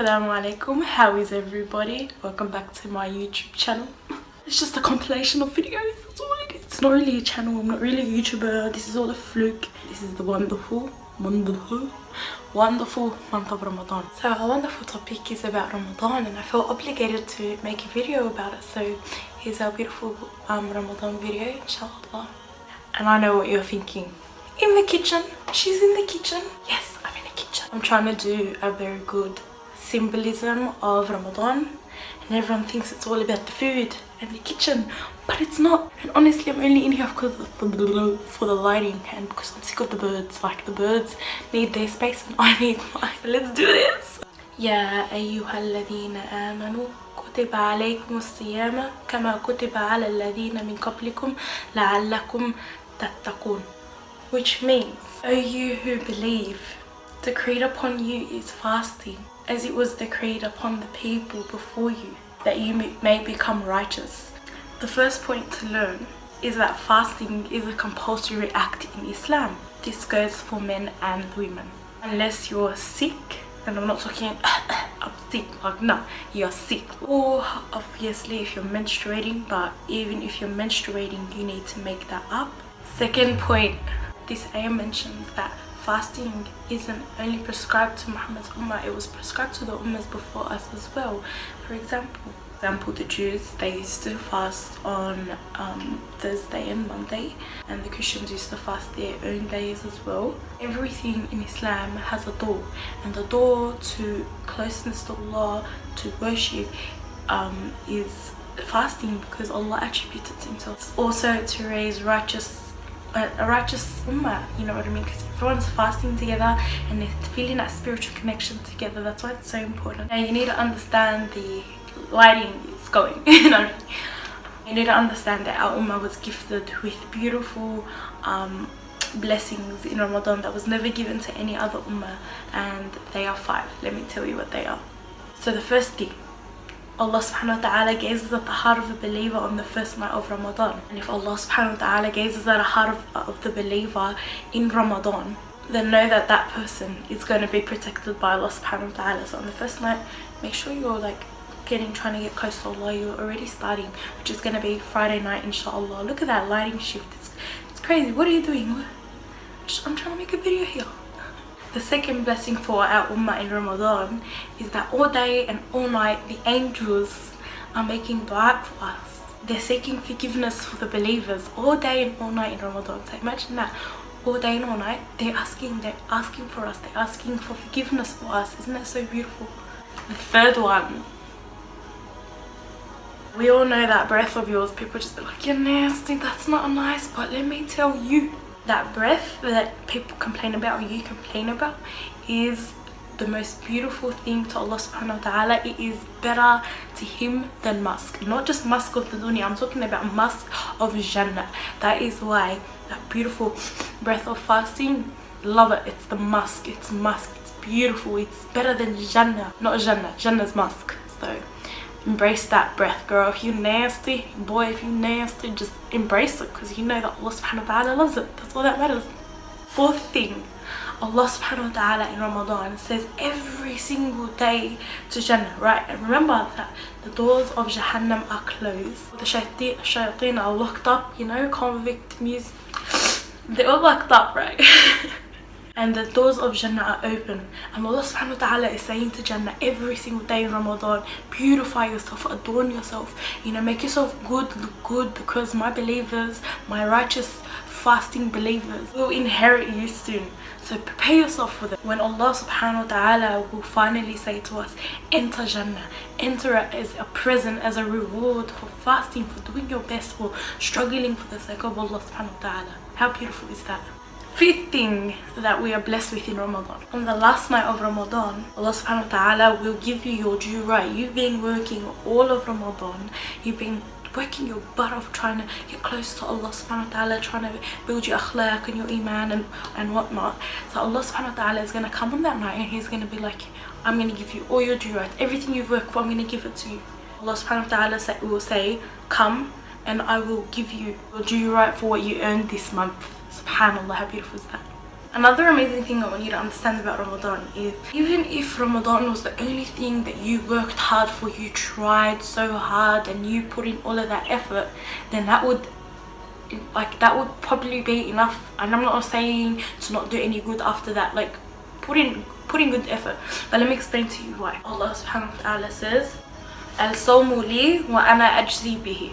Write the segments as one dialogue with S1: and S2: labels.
S1: Asalaaamu Alaikummm, how is everybody? Welcome back to my YouTube channel. It's just a compilation of videos, that's all it is. It's not really a channel, I'm not really a YouTuber, this is all a fluke. This is the wonderful month of Ramadan. So our wonderful topic is about Ramadan and I felt obligated to make a video about it. So here's our beautiful Ramadan video, inshallah. And I know what you're thinking. In the kitchen? She's in the kitchen? Yes, I'm in the kitchen. I'm trying to do a very good symbolism of Ramadan and everyone thinks it's all about the food and the kitchen, but it's not. And honestly, I'm only in here for the lighting and because I'm sick of the birds. Like, the birds need their space and I need mine. Let's do this. يا أيها الذين آمنوا كتب عليكم الصيام كما كتب على الذين من قبلكم لعلكم تتقون, which means, O you who believe, decreed upon you is fasting, as it was decreed upon the people before you, that you may become righteous. The first point to learn is that fasting is a compulsory act in Islam. This goes for men and women. Unless you're sick, and I'm not talking I'm sick, like no, you're sick. Or obviously if you're menstruating, but even if you're menstruating, you need to make that up. Second point, this ayah mentions that fasting isn't only prescribed to Muhammad's ummah, it was prescribed to the ummahs before us as well. For example, the Jews, they used to fast on Thursday and Monday, and the Christians used to fast their own days as well. Everything in Islam has a door, and the door to closeness to Allah, to worship, is fasting, because Allah attributes it to himself. Also to raise a righteous ummah, you know what I mean, because everyone's fasting together and they're feeling that spiritual connection together. That's why it's so important. Now you need to understand the lighting is going, you know what I mean? You need to understand that our ummah was gifted with beautiful blessings in Ramadan that was never given to any other ummah, and they are 5. Let me tell you what they are. So the first thing, Allah subhanahu wa ta'ala gazes at the heart of a believer on the first night of Ramadan. And if Allah subhanahu wa ta'ala gazes at the heart of the believer in Ramadan, then know that that person is going to be protected by Allah subhanahu wa ta'ala. So on the first night, make sure you're like trying to get close to Allah. You're already starting, which is going to be Friday night, inshallah. Look at that lighting shift, it's crazy. What are you doing? I'm trying to make a video here. The second blessing for our ummah in Ramadan is that all day and all night the angels are making dua for us. They're seeking forgiveness for the believers all day and all night in Ramadan. So imagine that, all day and all night they're asking for us, they're asking for forgiveness for us. Isn't that so beautiful? The third one, we all know that breath of yours. People just be like, you're nasty, that's not nice, but let me tell you, that breath that people complain about, or you complain about, is the most beautiful thing to Allah subhanahu wa ta'ala. It is better to him than musk. Not just musk of the dunya, I'm talking about musk of Jannah. That is why that beautiful breath of fasting, love it. It's the musk, it's beautiful, it's better than Jannah. Not Jannah, Jannah's musk. So embrace that breath, girl. If you nasty, boy, if you nasty, just embrace it, because you know that Allah subhanahu wa ta'ala loves it. That's all that matters. Fourth thing, Allah subhanahu wa ta'ala in Ramadan says every single day to Jannah, right? And remember that the doors of Jahannam are closed. The shayateen are locked up, you know, convict music. They're all locked up, right? And the doors of Jannah are open, and Allah subhanahu wa ta'ala is saying to Jannah every single day in Ramadan, beautify yourself, adorn yourself, you know, make yourself good, look good, because my believers, my righteous fasting believers, will inherit you soon. So prepare yourself for that. When Allah subhanahu wa ta'ala will finally say to us, enter Jannah, enter it as a present, as a reward for fasting, for doing your best, for struggling for the sake of Allah subhanahu wa ta'ala. How beautiful is that? Fifth thing that we are blessed with in Ramadan, on the last night of Ramadan, Allah subhanahu wa ta'ala will give you your due right. You've been working all of Ramadan, you've been working your butt off trying to get close to Allah subhanahu wa ta'ala, trying to build your akhlaq and your iman and whatnot. So Allah subhanahu wa ta'ala is going to come on that night and he's going to be like, I'm going to give you all your due rights, everything you've worked for, I'm going to give it to you. Allah subhanahu wa ta'ala will say, come and I will give you your due right for what you earned this month. Subhanallah, how beautiful is that? Another amazing thing I want you to understand about Ramadan is, even if Ramadan was the only thing that you worked hard for, you tried so hard and you put in all of that effort, then that would probably be enough. And I'm not saying to not do any good after that, like put in good effort, but let me explain to you why. Allah subhanahu wa ta'ala says, al-sawmu li wa ana ajzi bihi.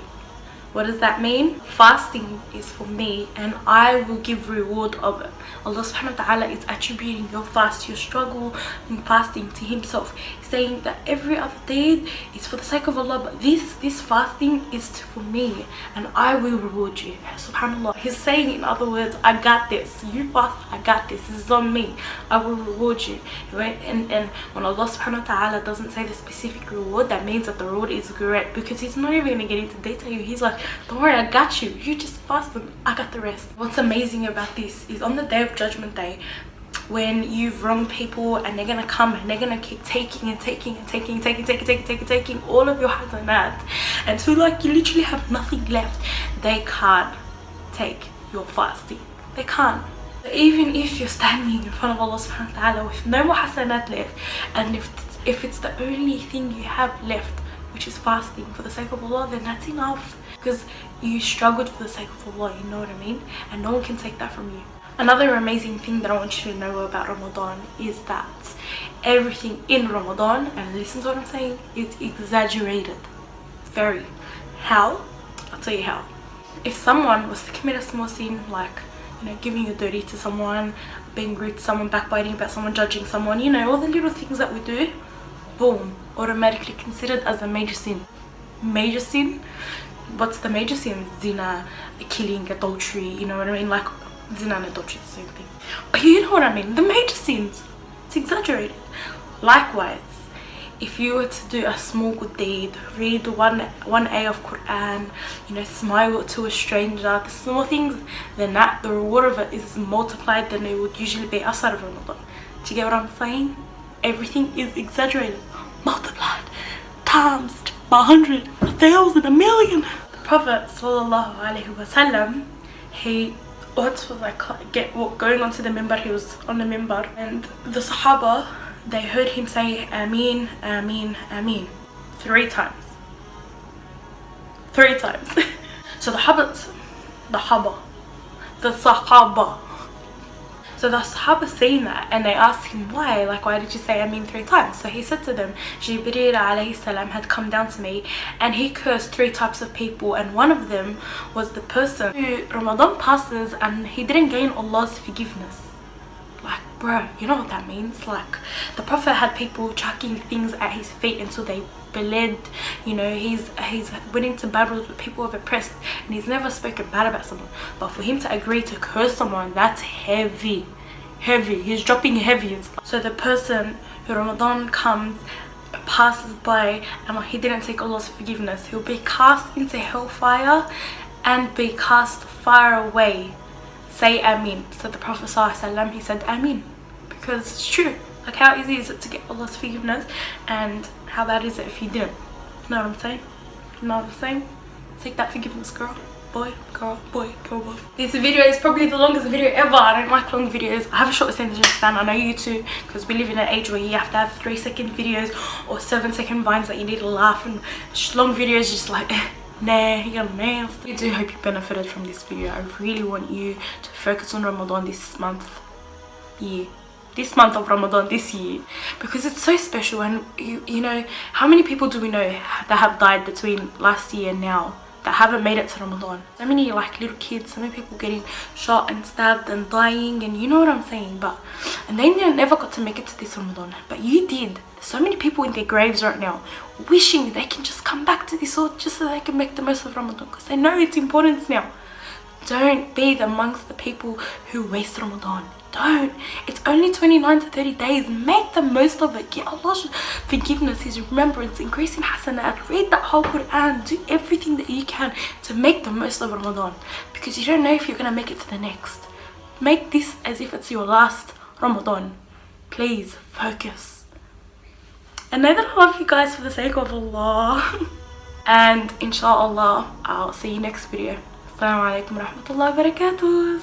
S1: What does that mean? Fasting is for me and I will give reward of it. Allah subhanahu wa ta'ala is attributing your fast, your struggle in fasting, to himself. He's saying that every other deed is for the sake of Allah, but this fasting is for me and I will reward you. Subhanallah. He's saying, in other words, I got this. You fast, I got this. This is on me. I will reward you. Right? And when Allah subhanahu wa ta'ala doesn't say the specific reward, that means that the reward is great, because he's not even going to get into detail. He's like, don't worry, I got you. You just fast and I got the rest. What's amazing about this is, on the day of Judgment Day, when you've wronged people and they're gonna come and they're gonna keep taking all of your hasanat until like you literally have nothing left, they can't take your fasting. They can't. Even if you're standing in front of Allah subhanahu wa ta'ala with no more hasanat left, and if it's the only thing you have left, which is fasting for the sake of Allah, then that's enough, because you struggled for the sake of Allah, you know what I mean? And no one can take that from you. Another amazing thing that I want you to know about Ramadan is that everything in Ramadan, and listen to what I'm saying, is exaggerated. Very. How? I'll tell you how. If someone was to commit a small sin, like, you know, giving a dirty to someone, being rude to someone, backbiting about someone, judging someone, you know, all the little things that we do, boom, automatically considered as a major sin. Major sin? What's the major sin? Zina, killing, adultery, you know what I mean? Like, zina and adultery, the same thing. But you know what I mean? The major sins, it's exaggerated. Likewise, if you were to do a small good deed, read one ayah of Quran, you know, smile to a stranger, the small things, then that the reward of it is multiplied than it would usually be outside of Ramadan. Do you get what I'm saying? Everything is exaggerated, multiplied, times by 100, 1,000, 1,000,000. The Prophet sallallahu alaihi wasallam, he once was like going onto the minbar. He was on the minbar, and the Sahaba, they heard him say Ameen, Ameen, Ameen 3 times. 3 times. So the Sahaba seen that, and they asked him why, like, why did you say Ameen 3 times? So he said to them, Jibreel alayhi salam had come down to me and he cursed 3 types of people, and one of them was the person who Ramadan passes and he didn't gain Allah's forgiveness. Like, bro, you know what that means? Like, the Prophet had people chucking things at his feet until they bled. You know, he's went into battles with people who have oppressed, and he's never spoken bad about someone. But for him to agree to curse someone, that's heavy. He's dropping heavy. So the person who Ramadan comes, passes by, and he didn't take Allah's forgiveness, he'll be cast into hellfire and be cast far away. Say Ameen. So the Prophet ﷺ, he said Ameen, because it's true. Like, how easy is it to get Allah's forgiveness, and how bad is it if you didn't? You know what I'm saying? You know what I'm saying? Take that forgiveness, girl. Boy, girl, boy, girl, boy. This video is probably the longest video ever. I don't like long videos. I have a short attention span. I know you too, because we live in an age where you have to have 3-second videos or 7-second vines that you need to laugh, and long videos just like nah, you're nasty. I do hope you benefited from this video. I really want you to focus on Ramadan this month of Ramadan this year, because it's so special. And you know, how many people do we know that have died between last year and now that haven't made it to Ramadan? So many, like, little kids, so many people getting shot and stabbed and dying, and you know what I'm saying, and they never got to make it to this Ramadan, but you did. So many people in their graves right now wishing they can just come back to this, or just so they can make the most of Ramadan, because they know its importance now. Don't be amongst the people who waste Ramadan. Don't. It's only 29 to 30 days. Make the most of it. Get Allah's forgiveness, his remembrance, increase in hasanat, read that whole Quran, do everything that you can to make the most of Ramadan, because you don't know if you're going to make it to the next. Make this as if it's your last Ramadan. Please focus. And know that I love you guys for the sake of Allah. And inshallah, I'll see you next video. Asalaaamu Alaikummm wa rahmatullahi wa barakatuh.